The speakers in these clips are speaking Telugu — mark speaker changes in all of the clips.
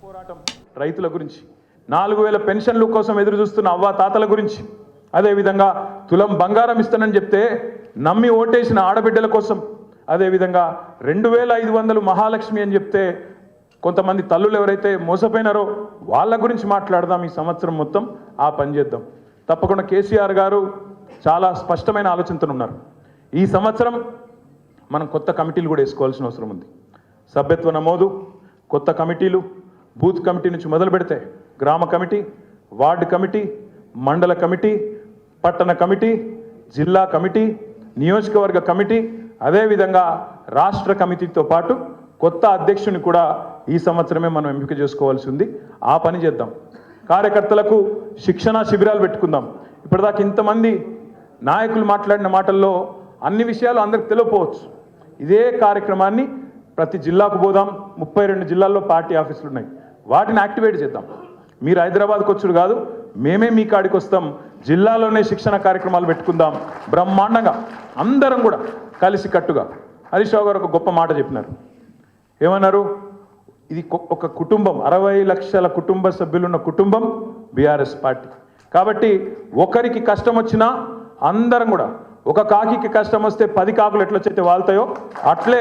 Speaker 1: పోరాటం రైతుల గురించి, 4000 పెన్షన్ల కోసం ఎదురు చూస్తున్న అవ్వ తాతల గురించి, అదేవిధంగా తులం బంగారం ఇస్తానని చెప్తే నమ్మి ఓటేసిన ఆడబిడ్డల కోసం, అదేవిధంగా 2500 మహాలక్ష్మి అని చెప్తే కొంతమంది తల్లులు ఎవరైతే మోసపోయినారో వాళ్ళ గురించి మాట్లాడదాం. ఈ సంవత్సరం మొత్తం ఆ పని చేద్దాం. తప్పకుండా కేసీఆర్ గారు చాలా స్పష్టమైన ఆలోచనతో ఉన్నారు. ఈ సంవత్సరం మనం కొత్త కమిటీలు కూడా వేసుకోవాల్సిన అవసరం ఉంది. సభ్యత్వ నమోదు, కొత్త కమిటీలు, బూత్ కమిటీ నుంచి మొదలు పెడితే గ్రామ కమిటీ, వార్డు కమిటీ, మండల కమిటీ, పట్టణ కమిటీ, జిల్లా కమిటీ, నియోజకవర్గ కమిటీ, అదేవిధంగా రాష్ట్ర కమిటీతో పాటు కొత్త అధ్యక్షుని కూడా ఈ సంవత్సరమే మనం ఎంపిక చేసుకోవాల్సి ఉంది. ఆ పని చేద్దాం. కార్యకర్తలకు శిక్షణ శిబిరాలు పెట్టుకుందాం. ఇప్పటిదాకా ఇంతమంది నాయకులు మాట్లాడిన మాటల్లో అన్ని విషయాలు అందరికి తెలియకపోవచ్చు. ఇదే కార్యక్రమాన్ని ప్రతి జిల్లాకు పోదాం. 32 జిల్లాల్లో పార్టీ ఆఫీసులు ఉన్నాయి, వాటిని యాక్టివేట్ చేద్దాం. మీరు హైదరాబాద్కి వచ్చుడు కాదు, మేమే మీ కాడికి వస్తాం. జిల్లాలోనే శిక్షణ కార్యక్రమాలు పెట్టుకుందాం బ్రహ్మాండంగా, అందరం కూడా కలిసి కట్టుగా. హరీష్ రావు గారు ఒక గొప్ప మాట చెప్పినారు. ఏమన్నారు? ఇది ఒక కుటుంబం, 60 లక్షల కుటుంబ సభ్యులున్న కుటుంబం బీఆర్ఎస్ పార్టీ. కాబట్టి ఒకరికి కష్టం వచ్చినా అందరం కూడా, ఒక కాకికి కష్టం వస్తే 10 కాకులు ఎట్లొచ్చైతే వాళ్తాయో అట్లే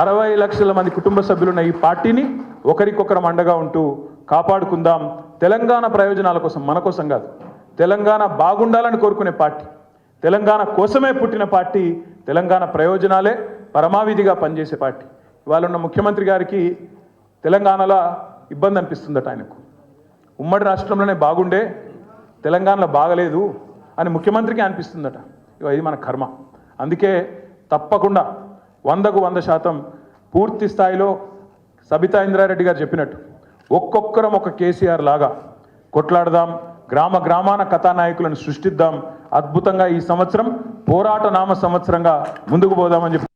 Speaker 1: 60 లక్షల మంది కుటుంబ సభ్యులున్న ఈ పార్టీని ఒకరికొకరం అండగా ఉంటూ కాపాడుకుందాం. తెలంగాణ ప్రయోజనాల కోసం, మన కోసం కాదు, తెలంగాణ బాగుండాలని కోరుకునే పార్టీ, తెలంగాణ కోసమే పుట్టిన పార్టీ, తెలంగాణ ప్రయోజనాలే పరమావిధిగా పనిచేసే పార్టీ. ఇవాళ ఉన్న ముఖ్యమంత్రి గారికి తెలంగాణలో ఇబ్బంది అనిపిస్తుందట. ఆయనకు ఉమ్మడి రాష్ట్రంలోనే బాగుండే, తెలంగాణలో బాగలేదు అని ముఖ్యమంత్రికి అనిపిస్తుందట. ఇది మన కర్మ. అందుకే తప్పకుండా 100కు 100% పూర్తి స్థాయిలో సబితా ఇంద్రారెడ్డి గారు చెప్పినట్టు ఒక్కొక్కరం ఒక కేసీఆర్ లాగా కొట్లాడదాం, గ్రామ గ్రామాన కథానాయకులను సృష్టిద్దాం. అద్భుతంగా ఈ సంవత్సరం పోరాట నామ సంవత్సరంగా ముందుకు పోదామని చెప్పి